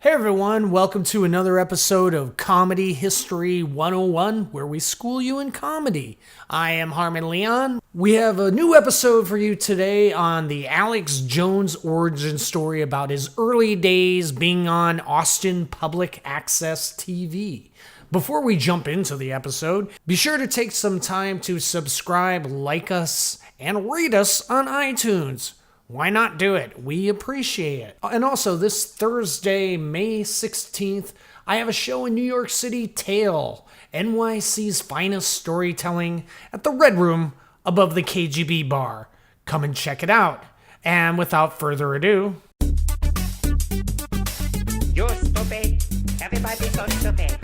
Hey everyone, welcome to another episode of Comedy History 101, where we school you in comedy. I am Harmon Leon. We have a new episode for you today on the Alex Jones origin story about his early days being on Austin Public Access TV. Before we jump into the episode, be sure to take some time to subscribe, like us, and rate us on iTunes. Why not do it? We appreciate it. And also, this Thursday, May 16th, I have a show in New York City, Tale, NYC's finest storytelling, at the Red Room above the KGB bar. Come and check it out. And without further ado... You're stupid. Everybody's so stupid.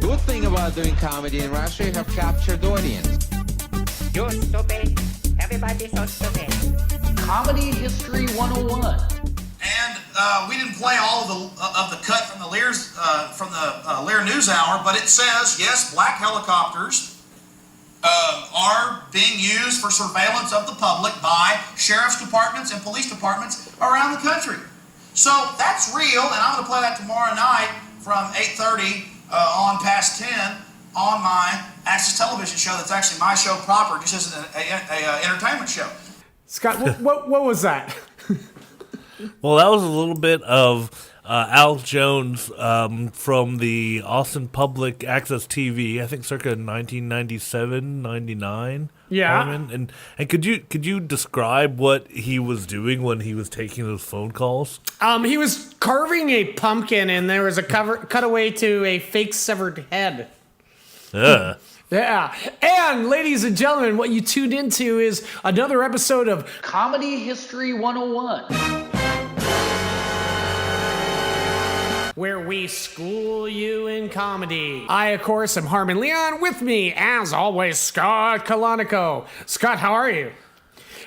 Good thing about doing comedy in Russia, you have captured audience. You're stupid. Everybody's so stupid. Comedy History 101. And we didn't play all of the cut from the Lear News Hour, but it says yes, black helicopters are being used for surveillance of the public by sheriff's departments and police departments around the country. So that's real, and I'm going to play that tomorrow night from 8:30 on past 10 on my Access Television show. That's actually my show proper, just as an entertainment show. Scott, what was that? Well, that was a little bit of Alex Jones from the Austin Public Access TV, I think circa 1997, 99. Yeah. Harmon. And could you describe what he was doing when he was taking those phone calls? He was carving a pumpkin, and there was a cutaway to a fake severed head. Yeah. And ladies and gentlemen, what you tuned into is another episode of Comedy History 101, where we school you in comedy. I, of course, am Harmon Leon. With me, as always, Scott Kalanico. Scott, how are you?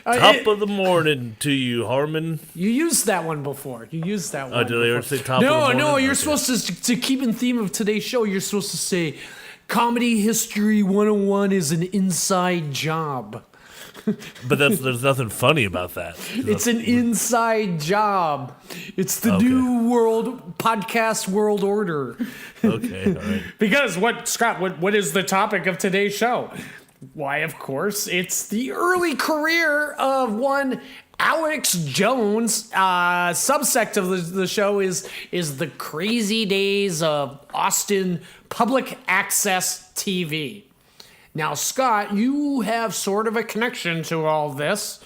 Top of the morning to you, Harmon. You used that one before. You used that one. Oh, did I ever say top of the morning? No, you're Okay. supposed to keep in theme of today's show. You're supposed to say, Comedy History 101 is an inside job. But there's nothing funny about that. It's an inside job. It's the new podcast world order. Okay, all right. Because what is the topic of today's show? Why, of course, it's the early career of one Alex Jones. Subsect of the show is the crazy days of Austin Public Access TV. Now, Scott, you have sort of a connection to all this.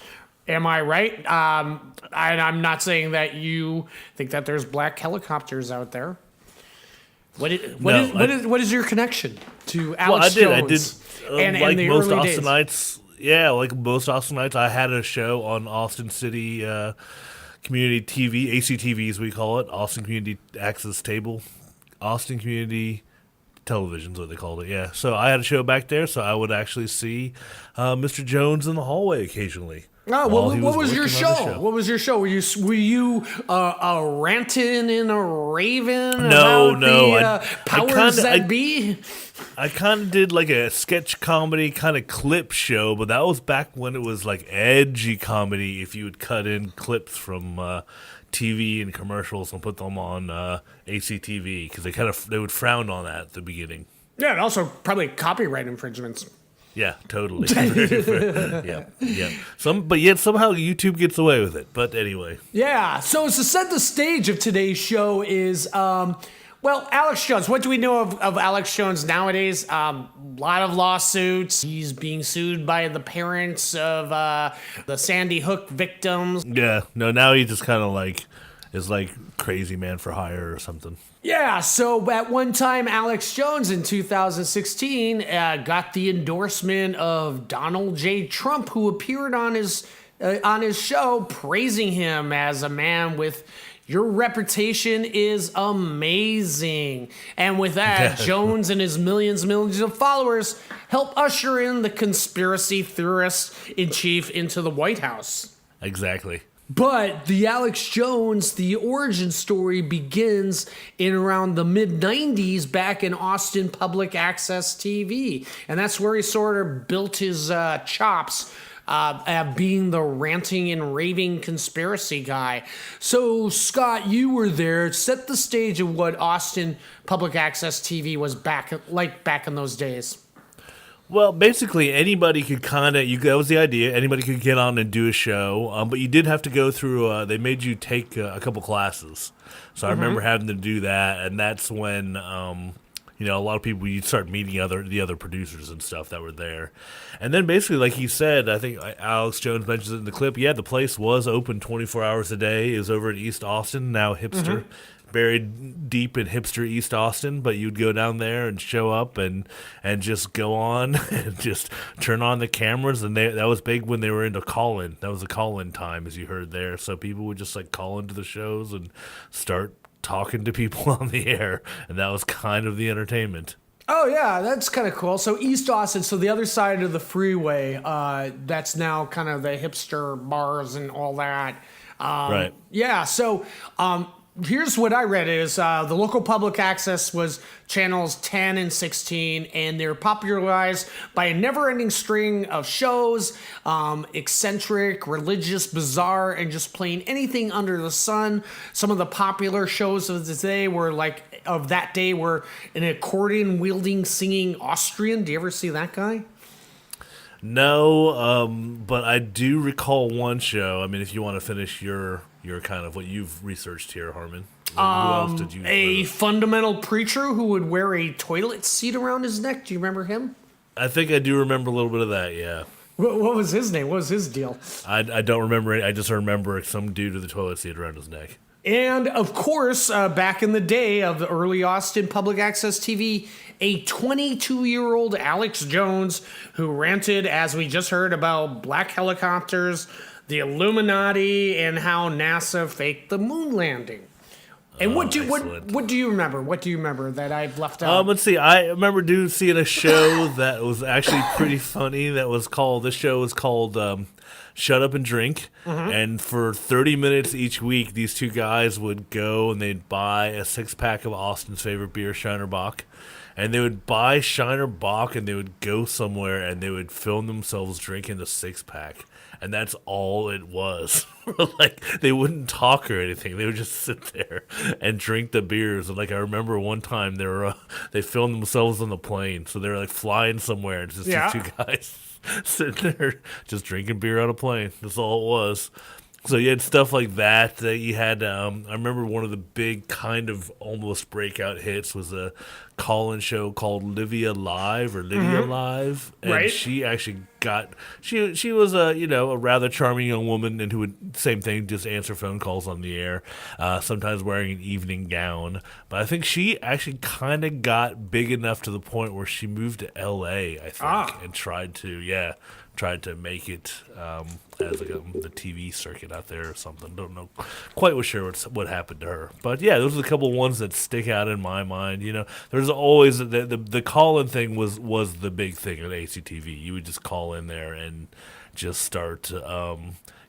Am I right? And I'm not saying that you think that there's black helicopters out there. What is your connection to Alex Jones? Like most Austinites. Yeah, like most Austinites, I had a show on Austin City Community TV, ACTV as we call it, Austin Community Access Table, Austin Community Television is what they called it, yeah. So I had a show back there, so I would actually see Mr. Jones in the hallway occasionally. Oh, what was your show? What was your show? Were you ranting and a raving about the powers that be? I kind of did like a sketch comedy kind of clip show, but that was back when it was like edgy comedy. If you would cut in clips from TV and commercials and put them on ACTV, because they would frown on that at the beginning. Yeah, and also probably copyright infringements. Yeah, totally. Yeah. But yet somehow YouTube gets away with it. But anyway. Yeah. So to set the stage of today's show is, Alex Jones. What do we know of Alex Jones nowadays? A lot of lawsuits. He's being sued by the parents of the Sandy Hook victims. Yeah. No, now he just kind of is like crazy man for hire or something. Yeah, so at one time, Alex Jones in 2016 got the endorsement of Donald J. Trump, who appeared on his show praising him as a man with your reputation is amazing. And with that, Jones and his millions of followers help usher in the conspiracy theorist in chief into the White House. Exactly. But the Alex Jones, the origin story begins in around the mid-90s back in Austin Public Access TV. And that's where he sort of built his chops being the ranting and raving conspiracy guy. So, Scott, you were there. Set the stage of what Austin Public Access TV was back in those days. Well, basically, anybody could that was the idea. Anybody could get on and do a show, but you did have to go through, they made you take a couple classes. So I remember having to do that, and that's when, a lot of people, you'd start meeting the other producers and stuff that were there. And then basically, like he said, I think Alex Jones mentions it in the clip, the place was open 24 hours a day. It was over in East Austin, now hipster. Buried deep in hipster East Austin, but you'd go down there and show up and just go on and just turn on the cameras, and that was big when they were into call-in. That was a call-in time, as you heard there. So people would just call into the shows and start talking to people on the air, and that was kind of the entertainment. Oh, yeah, that's kind of cool. So East Austin, so the other side of the freeway, that's now kind of the hipster bars and all that. Right. Yeah, so here's what I read is the local public access was channels 10 and 16, and they're popularized by a never-ending string of shows, eccentric, religious, bizarre, and just plain anything under the sun. Some of the popular shows of the day were an accordion-wielding, singing Austrian. Do you ever see that guy? No, but I do recall one show. I mean, if you want to finish your kind of what you've researched here, Harmon. Who else did you? A fundamental preacher who would wear a toilet seat around his neck. Do you remember him? I think I do remember a little bit of that, yeah. What was his name? What was his deal? I don't remember it. I just remember some dude with a toilet seat around his neck. And, of course, back in the day of the early Austin Public Access TV, a 22-year-old Alex Jones who ranted, as we just heard, about black helicopters, the Illuminati, and how NASA faked the moon landing. And what do you remember? What do you remember that I've left out? Let's see. I remember seeing a show that was actually pretty funny. This show was called Shut Up and Drink. And for 30 minutes each week, these two guys would go and they'd buy a 6-pack of Austin's favorite beer, Shiner Bock. And they would buy Shiner Bock and they would go somewhere and they would film themselves drinking the 6-pack. And that's all it was. They wouldn't talk or anything. They would just sit there and drink the beers. And I remember one time they filmed themselves on the plane. So they were flying somewhere and just these two guys sitting there just drinking beer on a plane. That's all it was. So you had stuff like that you had. I remember one of the big kind of almost breakout hits was a call-in show called Lydia Live. And right. she actually she was a rather charming young woman, and who would, same thing, just answer phone calls on the air, sometimes wearing an evening gown. But I think she actually kind of got big enough to the point where she moved to L.A., I think, and tried to make it as the TV circuit out there or something. Don't know quite sure what happened to her. But yeah, those are the couple ones that stick out in my mind. There's always the call-in thing was the big thing at ACTV. You would just call in there and just start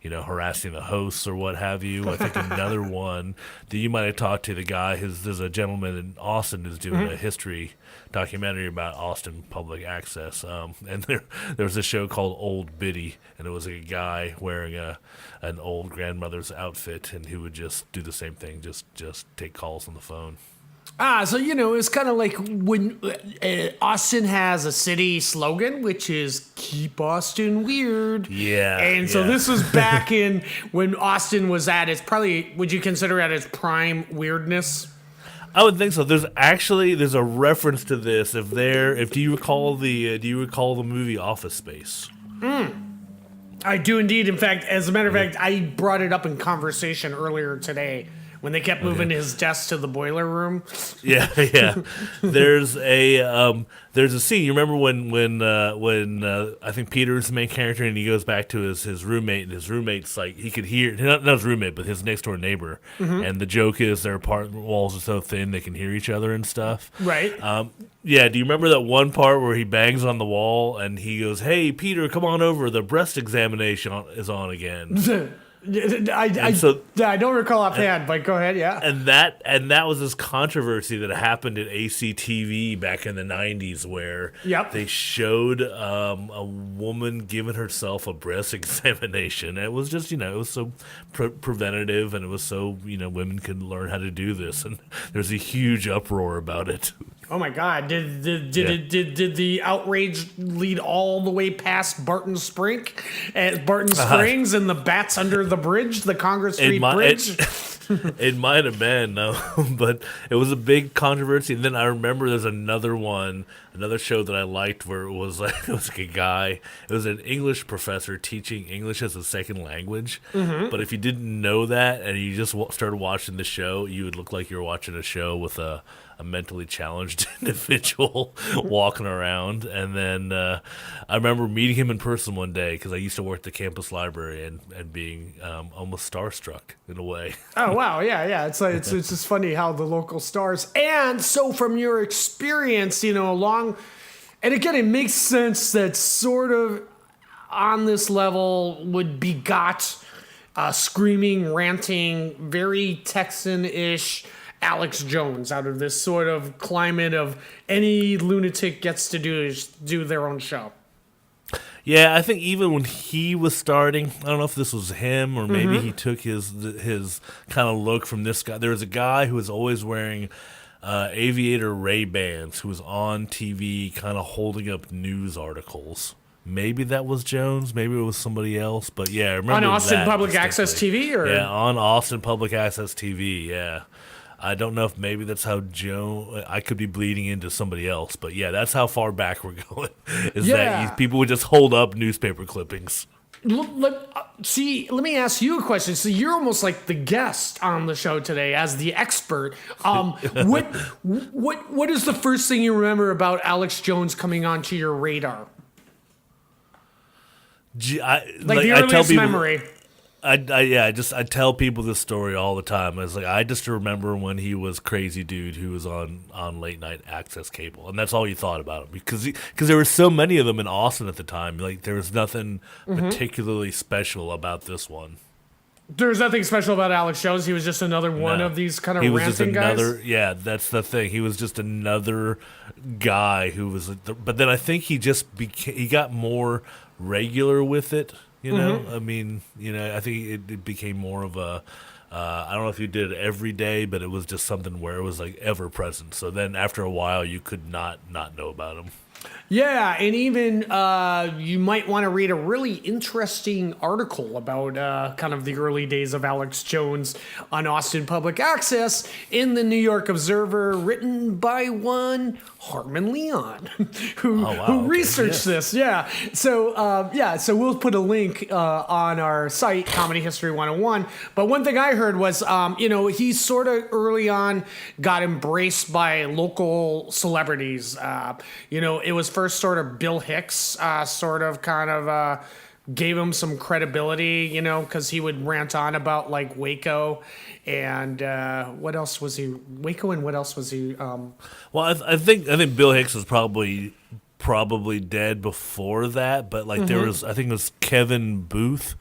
harassing the hosts or what have you. I think another one that you might have talked to the guy, there's a gentleman in Austin who's doing a history documentary about Austin Public Access. And there was a show called Old Biddy, and it was a guy wearing an old grandmother's outfit, and he would just do the same thing, just take calls on the phone. So, it's kind of like when Austin has a city slogan, which is keep Austin weird. Yeah. And so this was back in when Austin was at its would you consider at its prime weirdness? I would think so. There's a reference to this. Do you recall the movie Office Space? I do indeed. In fact, as a matter of fact, I brought it up in conversation earlier today when they kept moving his desk to the boiler room. Yeah. There's a scene. You remember when I think Peter's the main character, and he goes back to his roommate, and his roommate's he could hear, not his roommate, but his next door neighbor. And the joke is their apartment walls are so thin they can hear each other and stuff. Right. Yeah. Do you remember that one part where he bangs on the wall and he goes, "Hey, Peter, come on over. The breast examination is on again." I don't recall offhand, but go ahead, yeah. And that was this controversy that happened at ACTV back in the 90s where they showed a woman giving herself a breast examination. It was just, it was so preventative, and it was so, women could learn how to do this. And there's a huge uproar about it. Oh my God! Did the outrage lead all the way past Barton Springs and the bats under the bridge, the Congress Street Bridge? It might have been, no, but it was a big controversy. And then I remember there's another show that I liked where it was like a guy. It was an English professor teaching English as a second language. Mm-hmm. But if you didn't know that and you just started watching the show, you would look like you were watching a show with a mentally challenged individual walking around. And then I remember meeting him in person one day because I used to work at the campus library and being almost starstruck in a way. Oh wow, yeah. It's just funny how the local stars. And so from your experience, and again, it makes sense that sort of on this level would begot screaming, ranting, very Texan-ish Alex Jones out of this sort of climate of any lunatic gets to do their own show. Yeah, I think even when he was starting, I don't know if this was him or maybe he took his kind of look from this guy. There was a guy who was always wearing aviator Ray-Bans who was on TV kind of holding up news articles. Maybe that was Jones. Maybe it was somebody else. But yeah, I remember on Austin Public Access TV? Or? Yeah, on Austin Public Access TV, yeah. I don't know if maybe that's how I could be bleeding into somebody else, but yeah, that's how far back we're going. That people would just hold up newspaper clippings. Let me ask you a question. So you're almost like the guest on the show today as the expert. What is the first thing you remember about Alex Jones coming onto your radar? The earliest memory. I tell people this story all the time. It's like I just remember when he was Crazy Dude who was on late night access cable, and that's all you thought about him because there were so many of them in Austin at the time. Like there was nothing particularly special about this one. There's nothing special about Alex Jones. He was just another one of these kind of ranting guys. Yeah, that's the thing. He was just another guy who was. But then I think he got more regular with it. I mean, I think it became more of a, I don't know if you did it every day, but it was just something where it was like ever present. So then after a while, you could not know about him. Yeah, and even you might want to read a really interesting article about kind of the early days of Alex Jones on Austin Public Access in the New York Observer, written by one Harmon Leon, who researched this. Yeah, so we'll put a link on our site, Comedy History 101. But one thing I heard was, he sort of early on got embraced by local celebrities. It was first sort of Bill Hicks gave him some credibility, because he would rant on about like Waco and what else was he? Waco and what else was he? Well, I think Bill Hicks was probably dead before that, but like there was, I think it was Kevin Booth,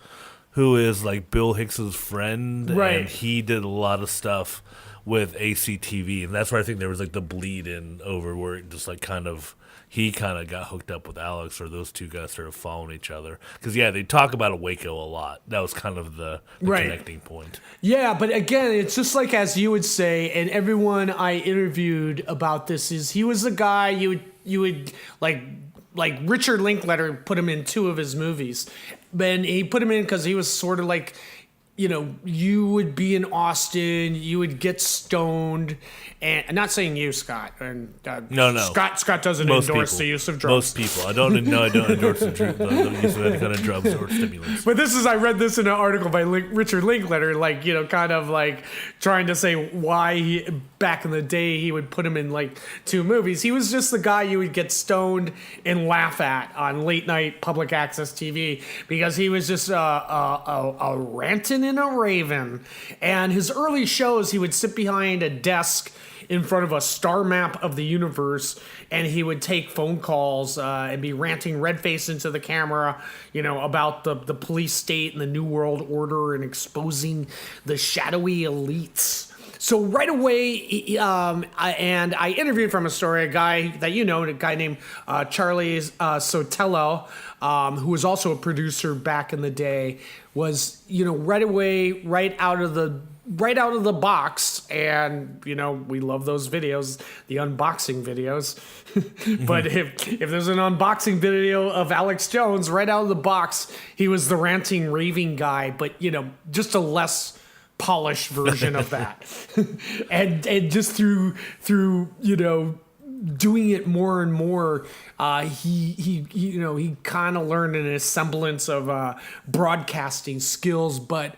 who is like Bill Hicks's friend, right? And he did a lot of stuff with ACTV, and that's where I think there was like the bleed in over where it just like he kind of got hooked up with Alex, or those two guys started following each other. Because, they talk about Waco a lot. That was kind of the connecting point. Yeah, but again, it's just like as you would say, and everyone I interviewed about this is he was the guy you would like Richard Linklater put him in 2 of his movies. And he put him in because he was sort of like, you would be in Austin, you would get stoned, and I'm not saying you, Scott. And no. Scott doesn't endorse the use of drugs. Most people. I don't endorse the use of any kind of drugs or stimulants. But I read this in an article by Richard Linklater, kind of like trying to say why back in the day he would put him in like 2 movies. He was just the guy you would get stoned and laugh at on late night public access TV because he was just a ranting and a raving. And his early shows, he would sit behind a desk in front of a star map of the universe, and he would take phone calls and be ranting red-faced into the camera, about the police state and the New World Order and exposing the shadowy elites. So right away, I interviewed from a story, a guy that a guy named Charlie Sotelo, who was also a producer back in the day, was, right away, right out of the box, and we love those videos, the unboxing videos. But if there's an unboxing video of Alex Jones right out of the box, he was the ranting, raving guy, but just a less polished version of that. and just through doing it more and more, he kind of learned a semblance of broadcasting skills. But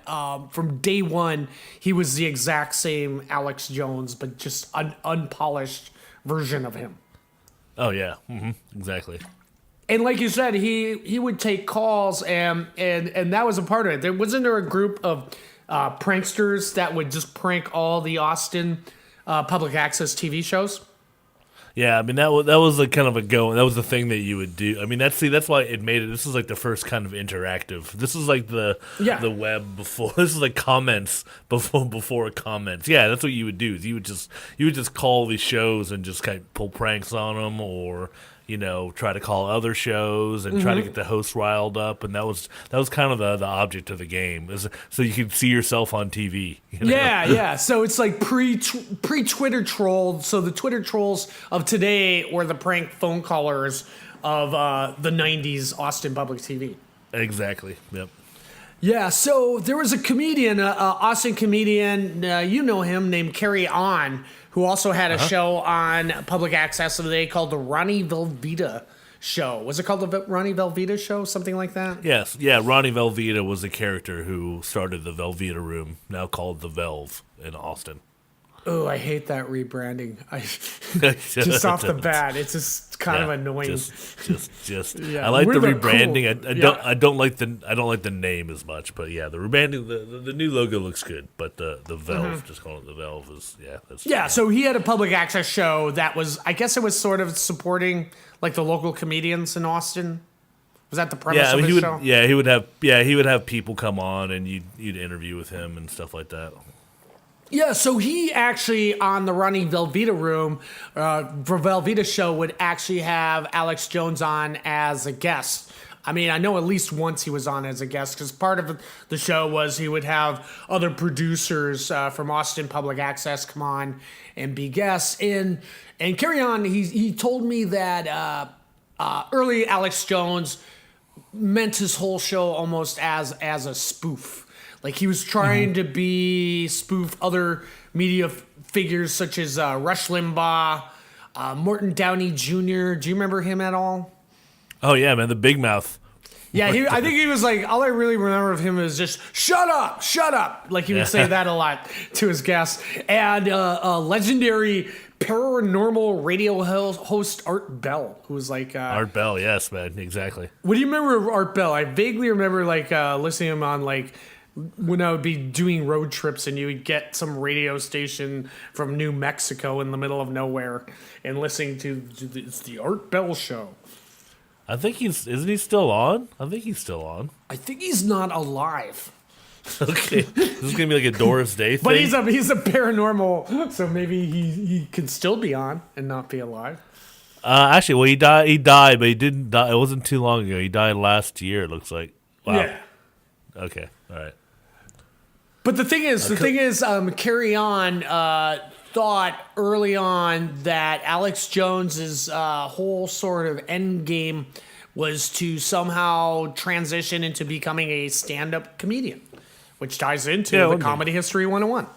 from day one, he was the exact same Alex Jones, but just an unpolished version of him. Oh yeah, exactly. And like you said, he would take calls, and that was a part of it. Wasn't there a group of pranksters that would just prank all the Austin public access TV shows? Yeah, I mean that was like kind of that was the thing that you would do. I mean that's why it made it. This is like the first kind of interactive. This is like the web before. This is like comments before comments. Yeah, that's what you would do. You would just call these shows and just kind of pull pranks on them, or try to call other shows and try to get the host riled up, and that was kind of the object of the game, so you could see yourself on TV. Yeah. So it's like pre-Twitter troll. So the Twitter trolls of today were the prank phone callers of the '90s Austin public TV. Exactly. Yep. Yeah, so there was a comedian, Austin comedian, you know him, named Carry On, who also had a show on public access of the day called the Ronnie Velveeta Show. Was it called the Ronnie Velveeta Show? Something like that? Yes. Yeah, Ronnie Velveeta was the character who started the Velveeta Room, now called the Velve in Austin. Oh, I hate that rebranding. Just off the bat, it's just kind of annoying. Just. Yeah, I like the rebranding. Cool. I don't like the name as much, but yeah, the rebranding, the new logo looks good, but the Velve, just calling it the Velve is So he had a public access show that was, I guess it was sort of supporting like the local comedians in Austin. Was that the premise of his show? Yeah, he would have people come on and you'd interview with him and stuff like that. Yeah, so he actually, on the Ronnie Velveeta Room, for Velveeta Show, would actually have Alex Jones on as a guest. I mean, I know at least once he was on as a guest, because part of the show was he would have other producers from Austin Public Access come on and be guests. And Carry On, he told me that early Alex Jones meant his whole show almost as a spoof. Like he was trying to spoof other media figures such as Rush Limbaugh, Morton Downey Jr. Do you remember him at all? Oh yeah, man, the big mouth. Yeah, I think he was like, all I really remember of him is just shut up. Like he would say that a lot to his guests. And legendary paranormal radio host Art Bell, who was like Art Bell. Yes, man, exactly. What do you remember of Art Bell? I vaguely remember like listening to him on like when I would be doing road trips and you would get some radio station from New Mexico in the middle of nowhere and listening to it's the Art Bell Show. I think isn't he still on? I think he's still on. I think he's not alive. Okay, this is gonna be like a Doris Day thing. But he's a paranormal, so maybe he can still be on and not be alive. Actually, well, he died, but he didn't die. It wasn't too long ago. He died last year. It looks like. Wow. Yeah. Okay. All right. But the thing is, Carry On thought early on that Alex Jones's whole sort of end game was to somehow transition into becoming a stand-up comedian, which ties into the Comedy History 101.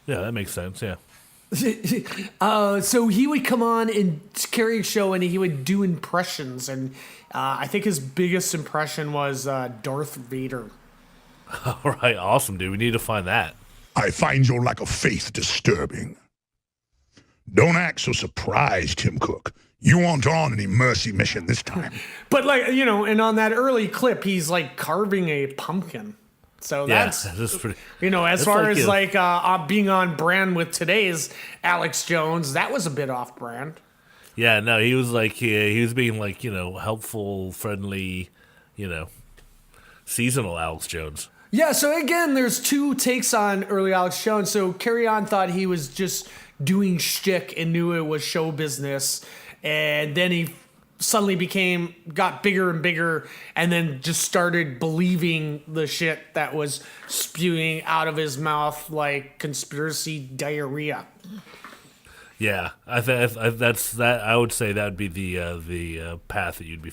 Yeah, that makes sense, yeah. So he would come on and carry a show and he would do impressions. And I think his biggest impression was Darth Vader. All right, awesome, dude. We need to find that. I find your lack of faith disturbing. Don't act so surprised, Tim Cook. You aren't on any mercy mission this time. But like, and on that early clip, he's like carving a pumpkin. So Yeah, that's, that's pretty. as That's far like, as like being on brand with today's Alex Jones, that was a bit off brand. Yeah, no, he was like he was being like helpful, friendly, you know, seasonal Alex Jones. Yeah, so again, there's two takes on early Alex Jones. So Carry On thought he was just doing shtick and knew it was show business, and then he suddenly got bigger and bigger, and then just started believing the shit that was spewing out of his mouth like conspiracy diarrhea. Yeah, that's that. I would say that would be the path that he'd be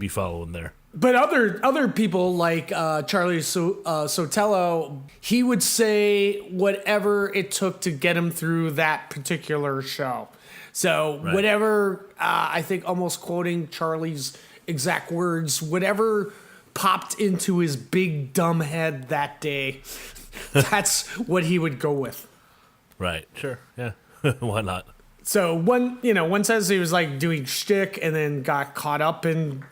following there. But other people like Charlie Sotelo, he would say whatever it took to get him through that particular show. So Right. whatever, I think almost quoting Charlie's exact words, whatever popped into his big dumb head that day, that's what he would go with. Right. Sure. Yeah. Why not? So one says he was like doing shtick and then got caught up in,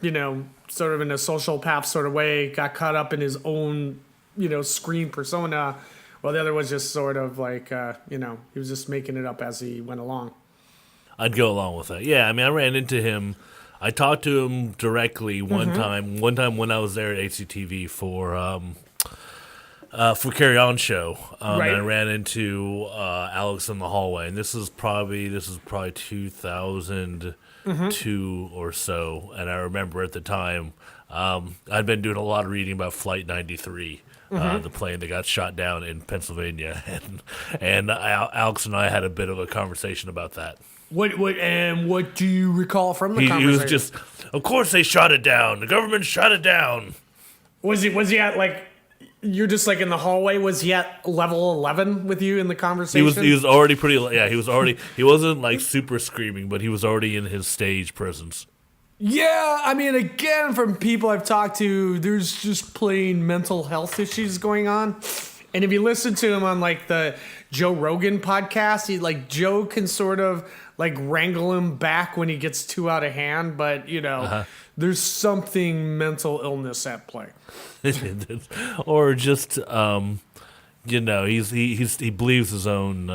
sort of in a sociopath sort of way, got caught up in his own, screen persona. While the other was just sort of like, he was just making it up as he went along. I'd go along with that. Yeah, I mean, I ran into him. I talked to him directly one time. One time when I was there at HCTV for Carry On show, Right. and I ran into Alex in the hallway, and this is probably 2002 or so. And I remember at the time, I'd been doing a lot of reading about Flight 93. The plane that got shot down in Pennsylvania, and Alex and I had a bit of a conversation about that. What do you recall from the He conversation? was just, of course they shot it down. The government shot it down. Was he at like, you're just like in the hallway? Was he at level 11 with you in the conversation? He was already pretty. Yeah, he wasn't like super screaming, but he was already in his stage presence. Yeah, I mean, again, from people I've talked to, there's just plain mental health issues going on. And if you listen to him on like the Joe Rogan podcast, Joe can sort of like wrangle him back when he gets too out of hand, but there's something mental illness at play. Or just he believes his own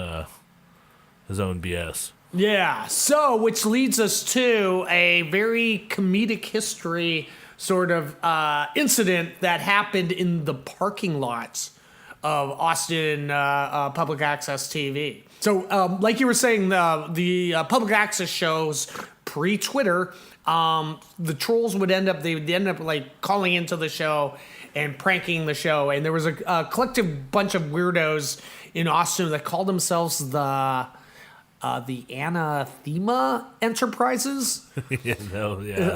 BS. Yeah, so which leads us to a very comedic history sort of incident that happened in the parking lots of Austin Public Access TV. So, like you were saying, the public access shows pre-Twitter, the trolls would end up like calling into the show and pranking the show, and there was a collective bunch of weirdos in Austin that called themselves the Anathema Enterprises.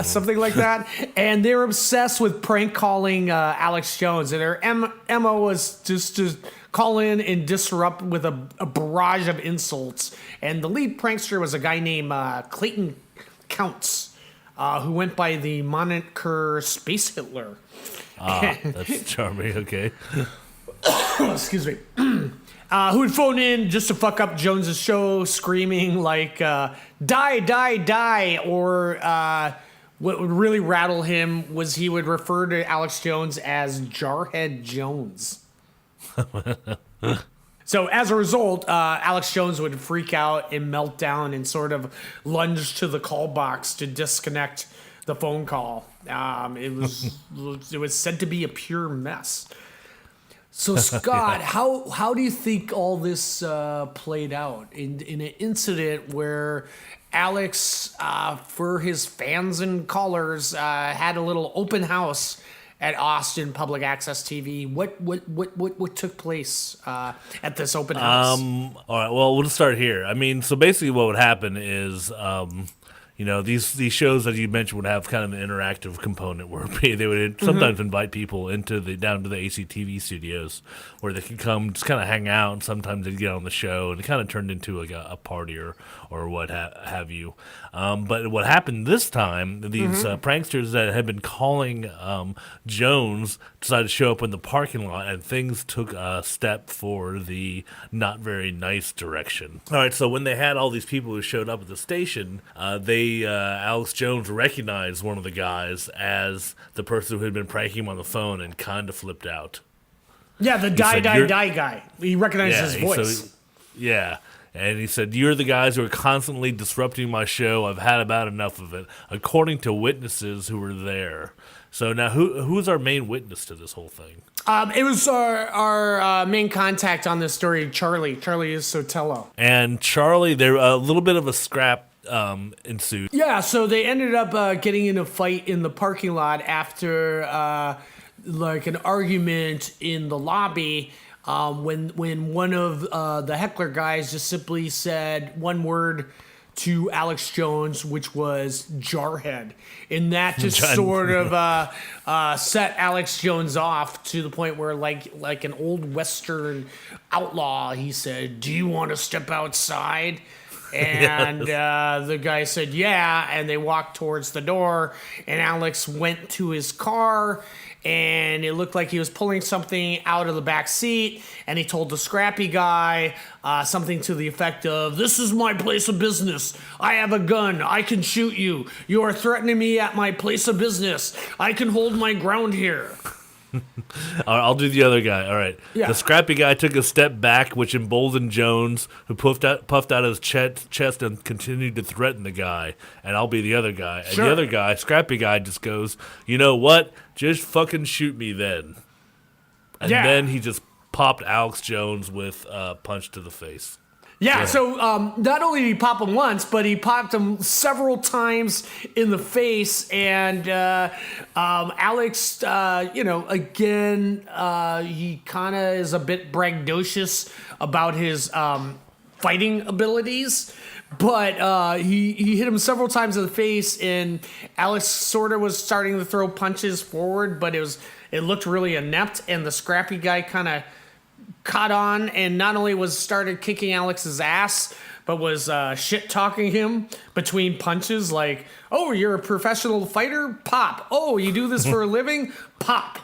Something like that. And they're obsessed with prank calling Alex Jones. And their MO was just to call in and disrupt with a barrage of insults. And the lead prankster was a guy named Clayton Counts, who went by the moniker Space Hitler. That's charming. Okay. Excuse me. Who would phone in just to fuck up Jones's show, screaming like "die, die, die," or what would really rattle him was he would refer to Alex Jones as Jarhead Jones. So as a result, Alex Jones would freak out and melt down and sort of lunge to the call box to disconnect the phone call. It was said to be a pure mess. So Scott, how do you think all this played out in an incident where Alex, for his fans and callers, had a little open house at Austin Public Access TV? What took place at this open house? All right. Well, we'll start here. I mean, so basically, what would happen is. These shows that you mentioned would have kind of an interactive component where they would sometimes invite people down to the ACTV studios where they could come just kind of hang out, and sometimes they'd get on the show, and it kind of turned into like a party or what have you. But what happened this time, these pranksters that had been calling Jones decided to show up in the parking lot, and things took a step for the not very nice direction. All right, so when they had all these people who showed up at the station, Alex Jones recognized one of the guys as the person who had been pranking him on the phone and kind of flipped out. Yeah, the He said, die guy. He recognized his voice. Yeah. And he said, "You're the guys who are constantly disrupting my show. I've had about enough of it," according to witnesses who were there. So now who's our main witness to this whole thing? It was our main contact on this story, Charlie. Charlie is Sotelo. And Charlie, there a little bit of a scrap ensued. Yeah, so they ended up getting in a fight in the parking lot after like an argument in the lobby. When one of the heckler guys just simply said one word to Alex Jones, which was jarhead. And that just sort of set Alex Jones off to the point where like an old Western outlaw, he said, "Do you want to step outside?" And the guy said, "Yeah," and they walked towards the door, and Alex went to his car, and it looked like he was pulling something out of the back seat, and he told the scrappy guy something to the effect of, "This is my place of business. I have a gun. I can shoot you. You are threatening me at my place of business. I can hold my ground here." I'll do the other guy. All right. Yeah. The scrappy guy took a step back, which emboldened Jones, who puffed out his chest and continued to threaten the guy. And I'll be the other guy. And the other guy, scrappy guy, just goes, "You know what? Just fucking shoot me then." And then he just popped Alex Jones with a punch to the face. Yeah, so not only did he pop him once, but he popped him several times in the face. And Alex, again, he kind of is a bit braggadocious about his fighting abilities. But he hit him several times in the face, and Alex sort of was starting to throw punches forward, but it looked really inept, and the scrappy guy kind of caught on and not only started kicking Alex's ass, but was shit talking him between punches, like, "Oh, you're a professional fighter? Pop. Oh, you do this for a living? Pop."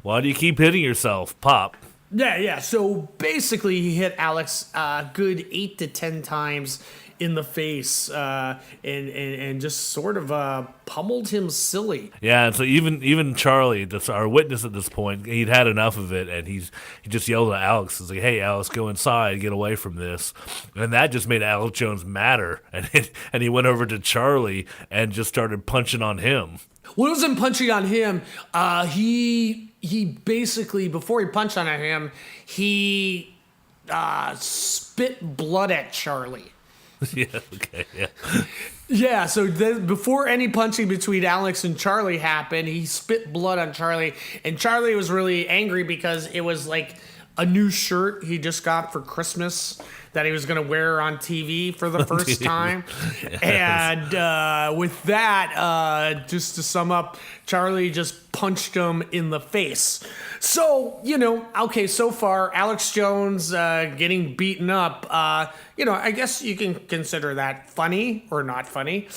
Why do you keep hitting yourself? Pop. Yeah. So basically, he hit Alex a good 8 to 10 times in the face, and just sort of pummeled him silly. Yeah, and so even Charlie, that's our witness at this point, he'd had enough of it, and he just yelled at Alex. He's like, "Hey, Alex, go inside, get away from this." And that just made Alex Jones madder, and he went over to Charlie and just started punching on him. Well, it wasn't punching on him. He basically, before he punched on him, he spit blood at Charlie. Yeah, okay, yeah. Yeah, so before any punching between Alex and Charlie happened, he spit blood on Charlie, and Charlie was really angry because it was like a new shirt he just got for Christmas that he was going to wear on TV for the first time. Yes. And with that, just to sum up, Charlie just punched him in the face. So, okay, so far, Alex Jones getting beaten up, I guess you can consider that funny or not funny.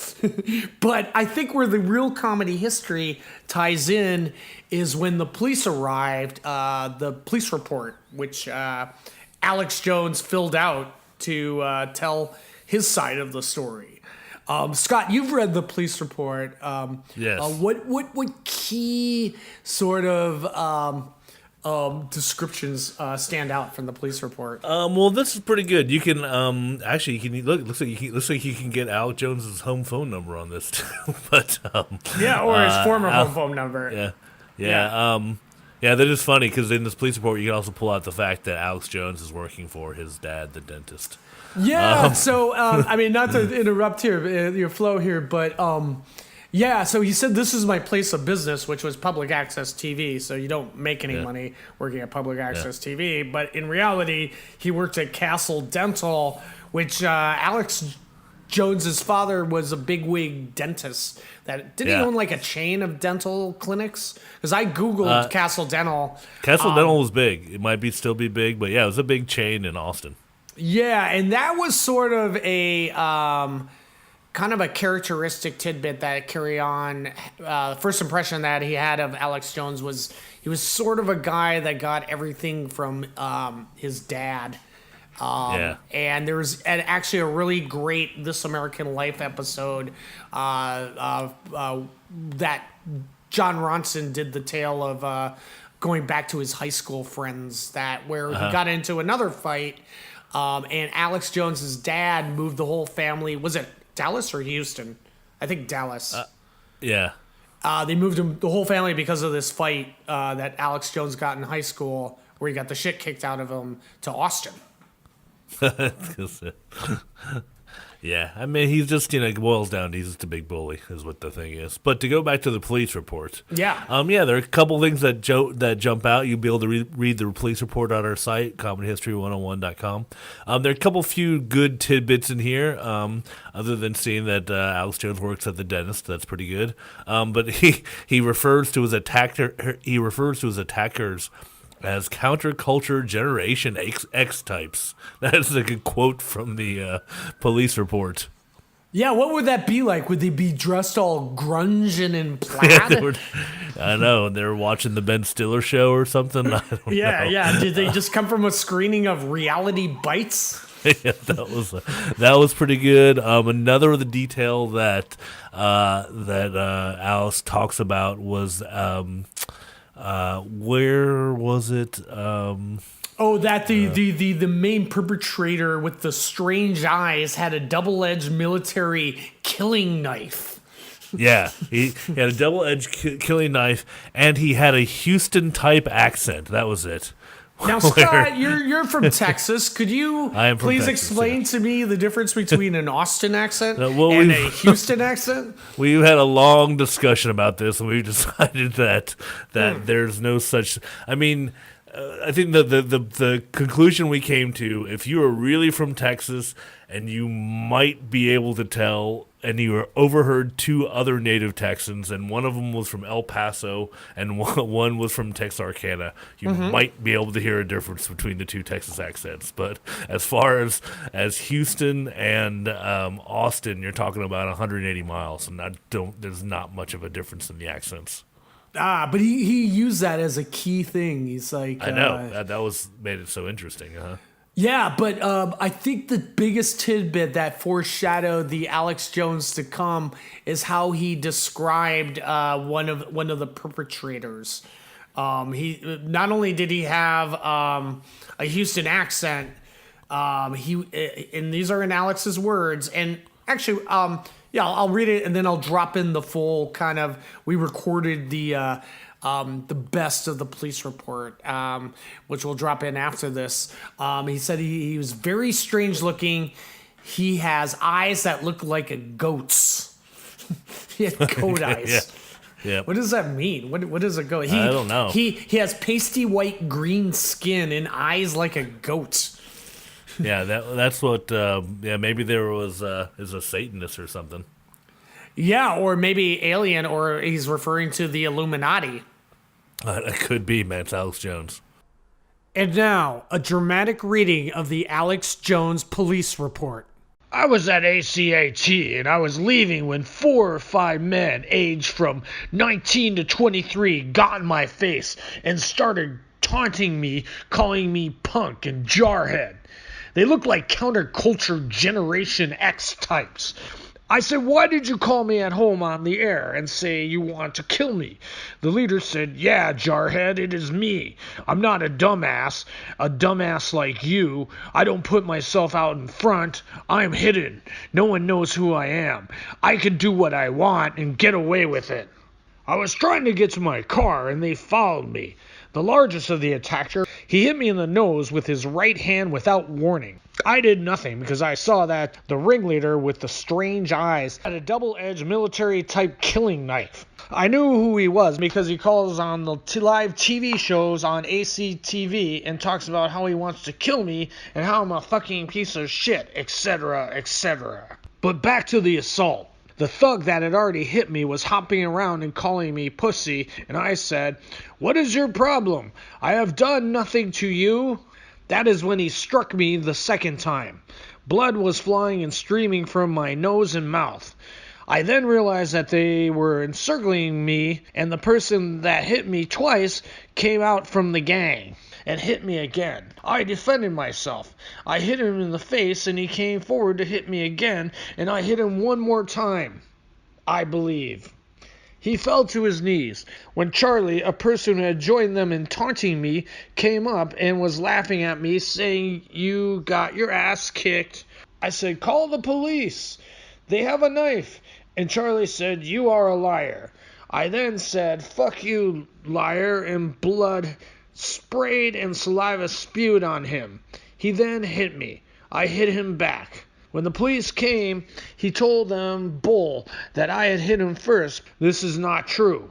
But I think where the real comedy history ties in is when the police arrived, the police report, which Alex Jones filled out to tell his side of the story. Scott, you've read the police report. Yes. What key sort of descriptions stand out from the police report? Well, this is pretty good. You can actually looks like you can get Alex Jones's home phone number on this too. But or his former home phone number. Yeah, that is funny because in this police report you can also pull out the fact that Alex Jones is working for his dad, the dentist. Yeah. So not to interrupt your flow here, but so he said, "This is my place of business," which was public access TV. So you don't make any money working at public access TV. But in reality, he worked at Castle Dental, which Alex Jones's father was a bigwig dentist. Did he own like a chain of dental clinics? Because I googled Castle Dental. Castle Dental was big. It might still be big, but yeah, it was a big chain in Austin. Yeah, and that was sort of a kind of a characteristic tidbit that carry on. First impression that he had of Alex Jones was he was sort of a guy that got everything from his dad. And there was actually a really great This American Life episode that John Ronson did the tale of going back to his high school friends where he got into another fight. And Alex Jones's dad moved the whole family. Was it Dallas or Houston? I think Dallas. Yeah. They moved the whole family because of this fight that Alex Jones got in high school, where he got the shit kicked out of him, to Austin. Yeah, I mean, he's just, it boils down to he's just a big bully is what the thing is. But to go back to the police report. Yeah. There are a couple things that jump out. You'll be able to read the police report on our site, comedyhistory101.com. There are a couple few good tidbits in here, other than seeing that Alex Jones works at the dentist. That's pretty good. But he refers to his attackers as counterculture Generation X types. That's a good quote from the police report. Yeah, what would that be like? Would they be dressed all grunge and in plaid? I know. They were watching the Ben Stiller show or something. I don't know. Yeah. Did they just come from a screening of Reality Bites? Yeah, that was pretty good. Another of the detail that Alice talks about was where was it? That the main perpetrator with the strange eyes had a double-edged military killing knife. Yeah, he had a double-edged killing knife, and he had a Houston-type accent. That was it. Now, Scott, you're from Texas. Could you please Texas, explain to me the difference between an Austin accent and a Houston accent? We've had a long discussion about this, and we've decided that there's no such. I mean, I think the conclusion we came to, if you are really from Texas and you might be able to tell, and you overheard two other native Texans, and one of them was from El Paso and one was from Texarkana, you might be able to hear a difference between the two Texas accents. But as far as Houston and Austin, you're talking about 180 miles, and there's not much of a difference in the accents. But he used that as a key thing. He's like, I know that made it so interesting, huh? Yeah, but I think the biggest tidbit that foreshadowed the Alex Jones to come is how he described one of the perpetrators. He not only did he have a Houston accent, and these are in Alex's words, and actually, I'll read it and then I'll drop in the full kind of. We recorded the best of the police report, which we'll drop in after this. He said he was very strange looking. He has eyes that look like a goat's. He had goat eyes. Yeah. What does that mean? What does a goat? I don't know. He has pasty white green skin and eyes like a goat. Yeah, that's what. Maybe there is a Satanist or something. Yeah, or maybe alien, or he's referring to the Illuminati. It could be, man. It's Alex Jones. And now, a dramatic reading of the Alex Jones police report. I was at ACAT and I was leaving when 4 or 5 men aged from 19 to 23 got in my face and started taunting me, calling me punk and jarhead. They looked like counterculture Generation X types. I said, "Why did you call me at home on the air and say you want to kill me?" The leader said, "Yeah, jarhead, it is me. I'm not a dumbass like you. I don't put myself out in front. I'm hidden. No one knows who I am. I can do what I want and get away with it." I was trying to get to my car and they followed me. The largest of the attackers, he hit me in the nose with his right hand without warning. I did nothing because I saw that the ringleader with the strange eyes had a double-edged military-type killing knife. I knew who he was because he calls on the live TV shows on ACTV and talks about how he wants to kill me and how I'm a fucking piece of shit, etc., etc. But back to the assault. The thug that had already hit me was hopping around and calling me pussy, and I said, "What is your problem? I have done nothing to you." That is when he struck me the second time. Blood was flying and streaming from my nose and mouth. I then realized that they were encircling me, and the person that hit me twice came out from the gang and hit me again. I defended myself. I hit him in the face, and he came forward to hit me again, and I hit him one more time, I believe. He fell to his knees when Charlie, a person who had joined them in taunting me, came up and was laughing at me, saying, "You got your ass kicked." I said, "Call the police. They have a knife." And Charlie said, "You are a liar." I then said, "Fuck you, liar," and blood sprayed and saliva spewed on him. He then hit me. I hit him back. When the police came, he told them, bull, that I had hit him first. This is not true.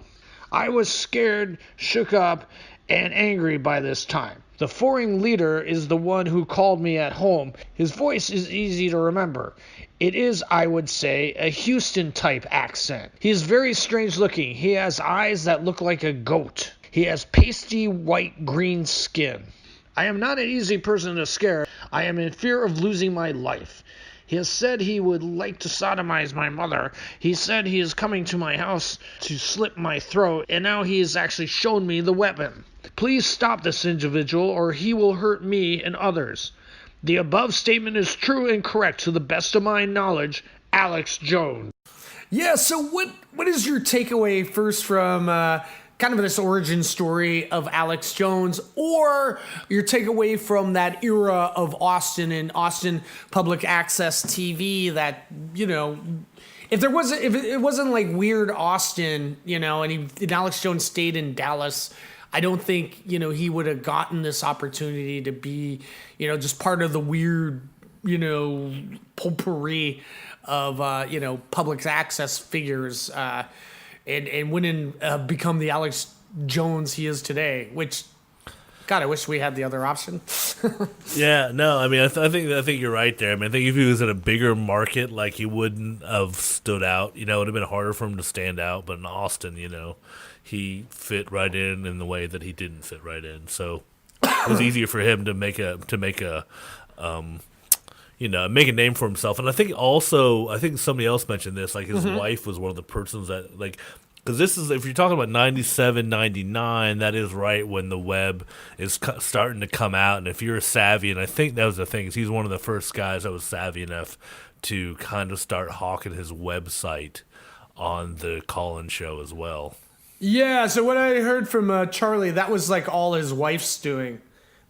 I was scared, shook up, and angry by this time. The foreign leader is the one who called me at home. His voice is easy to remember. It is, I would say, a Houston-type accent. He is very strange looking. He has eyes that look like a goat. He has pasty white-green skin. I am not an easy person to scare. I am in fear of losing my life. He has said he would like to sodomize my mother. He said he is coming to my house to slit my throat, and now he has actually shown me the weapon. Please stop this individual, or he will hurt me and others. The above statement is true and correct to the best of my knowledge. Alex Jones. Yeah, so what is your takeaway first from kind of this origin story of Alex Jones, or your takeaway from that era of Austin and Austin public access TV that, you know, if it wasn't like weird Austin, you know, and Alex Jones stayed in Dallas, I don't think, you know, he would have gotten this opportunity to be, you know, just part of the weird, you know, potpourri of, you know, public access figures, and wouldn't become the Alex Jones he is today, which, God, I wish we had the other option. Yeah, no, I mean, I think you're right there. I mean, I think if he was in a bigger market, like, he wouldn't have stood out. You know, it would have been harder for him to stand out. But in Austin, you know, he fit right in the way that he didn't fit right in. So it was easier for him to make a you know, make a name for himself. And I think somebody else mentioned this, like his wife was one of the persons that, like, because this is, if you're talking about 97, 99, that is right when the web is starting to come out. And if you're savvy, and I think that was the thing, is he's one of the first guys that was savvy enough to kind of start hawking his website on the call-in show as well. Yeah, so what I heard from Charlie, that was like all his wife's doing.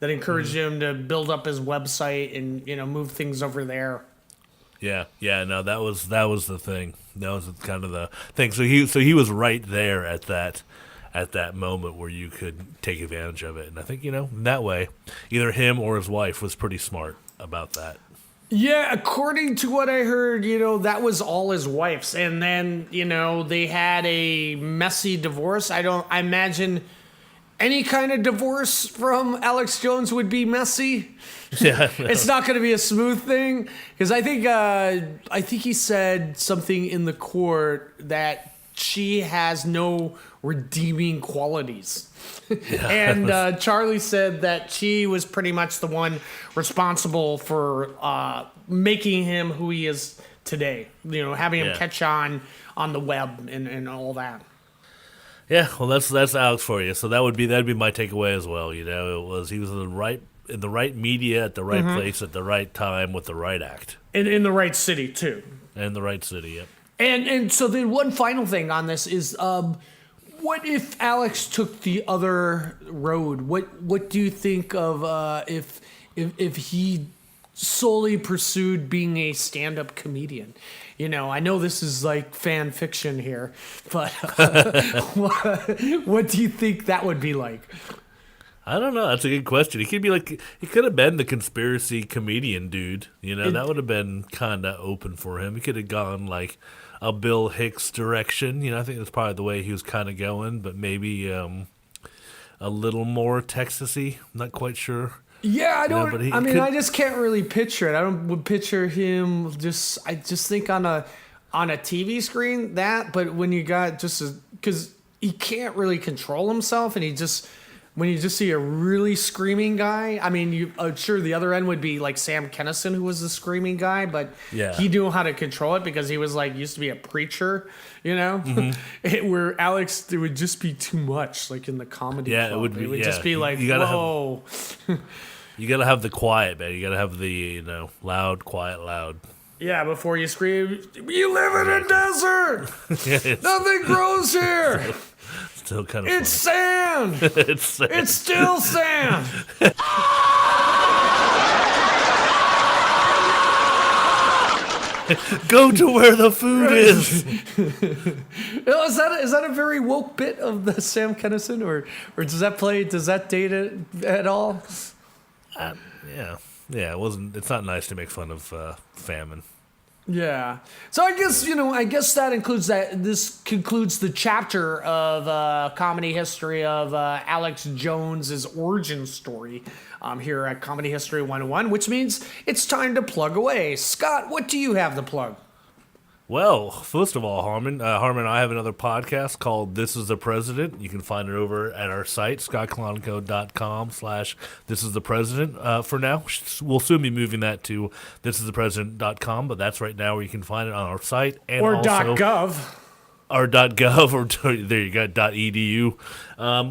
That encouraged him to build up his website and, you know, move things over there. Yeah, no, that was the thing. That was kind of the thing. So he was right there at that moment where you could take advantage of it. And I think, you know, in that way, either him or his wife was pretty smart about that. Yeah, according to what I heard, you know, that was all his wife's. And then, you know, they had a messy divorce. I imagine any kind of divorce from Alex Jones would be messy. Yeah, it's not going to be a smooth thing, because I think he said something in the court that she has no redeeming qualities. Yeah. And Charlie said that she was pretty much the one responsible for making him who he is today. You know, having him catch on the web and all that. Yeah, well, that's Alex for you. So that'd be my takeaway as well. You know, he was in the right media at the right place at the right time with the right act, and in the right city too. And the right city, yep. And so then one final thing on this is, what if Alex took the other road? What do you think of if he solely pursued being a stand-up comedian? You know, I know this is like fan fiction here, but what do you think that would be like? I don't know. That's a good question. He could have been the conspiracy comedian dude. You know, that would have been kind of open for him. He could have gone like a Bill Hicks direction. You know, I think that's probably the way he was kind of going, but maybe a little more Texas-y. I'm not quite sure. Yeah, I don't. You know, I just can't really picture it. I don't picture him. I just think on a TV screen but when you got because he can't really control himself, and when you just see a really screaming guy. I mean, sure the other end would be like Sam Kinison, who was the screaming guy, but he knew how to control it because he was like used to be a preacher, you know. Where Alex, it would just be too much, like in the comedy. Yeah, club. it would be. It would just be like, whoa. You gotta have the quiet, man. You gotta have the loud, quiet, loud. Yeah, before you scream, you live in a desert! Yeah, Nothing grows here! still kind of It's sand! it's sand. It's still sand! Go to where the food is. Is that a very woke bit of the Sam Kinison, or does that date it at all? Yeah. It wasn't. It's not nice to make fun of famine. Yeah. So I guess that includes that. This concludes the chapter of comedy history of Alex Jones's origin story here at Comedy History 101, which means it's time to plug away. Scott, what do you have to plug? Well, first of all, Harmon and I have another podcast called This is the President. You can find it over at our site, scottklonco.com/This is the President. For now, we'll soon be moving that to thisisthepresident.com, but that's right now where you can find it on our site. And Or also, .gov. Or .gov, or there you go, .edu.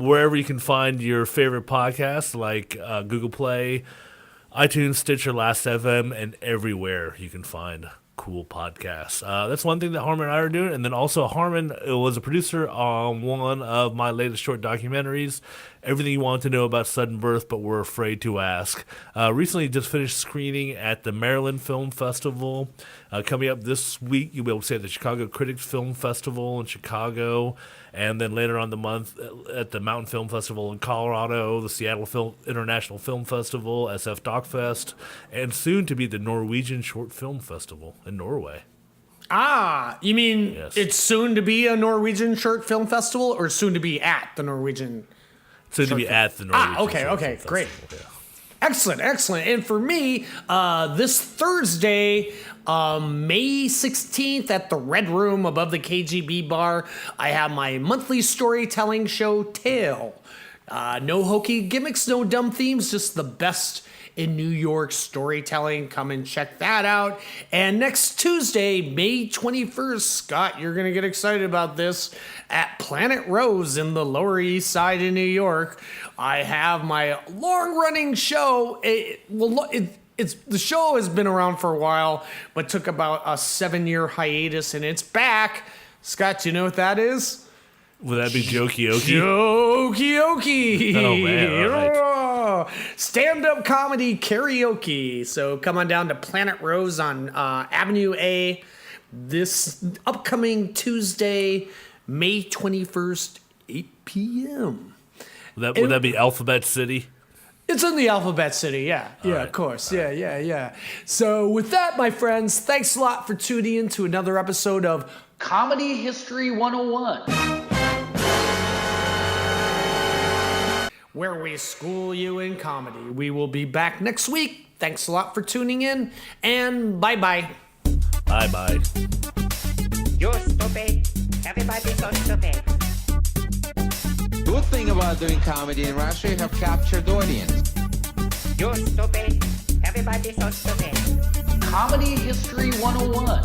Wherever you can find your favorite podcasts, like Google Play, iTunes, Stitcher, Last.fm, and everywhere you can find cool podcasts. That's one thing that Harmon and I are doing. And then also Harmon was a producer on one of my latest short documentaries, Everything You Want to Know About Sudden Birth But Were Afraid to Ask. Recently just finished screening at the Maryland Film Festival. Coming up this week, you'll be able to see at the Chicago Critics Film Festival in Chicago, and then later on the month at the Mountain Film Festival in Colorado, the Seattle International Film Festival, SF Doc Fest, and soon to be the Norwegian Short Film Festival in Norway. Ah, you mean Yes. It's soon to be a Norwegian Short Film Festival, or soon to be at the Norwegian? Soon to be at the Norwegian Okay, Short okay, Film great. Festival, yeah. Excellent. And for me, this Thursday, May 16th at the Red Room above the KGB bar, I have my monthly storytelling show, Tale. No hokey gimmicks, no dumb themes, just the best in New York storytelling. Come and check that out. And next Tuesday, May 21st, Scott, you're going to get excited about this, at Planet Rose in the Lower East Side of New York. I have my long-running show. The show has been around for a while, but took about a 7-year hiatus, and it's back. Scott, do you know what that is? Would that be Jokey-Okey? Jokey-Okey. Oh, man, all right. Stand-up comedy karaoke. So come on down to Planet Rose on Avenue A this upcoming Tuesday, May 21st, 8 p.m. Would that be Alphabet City? It's in the Alphabet City, yeah. Yeah, right. of course. Yeah. So with that, my friends, thanks a lot for tuning in to another episode of Comedy History 101, where we school you in comedy. We will be back next week. Thanks a lot for tuning in, and bye-bye. Bye-bye. You're stupid. Everybody's so stupid. Good thing about doing comedy in Russia, you have captured audience. You're stupid. Everybody's so stupid. Comedy History 101.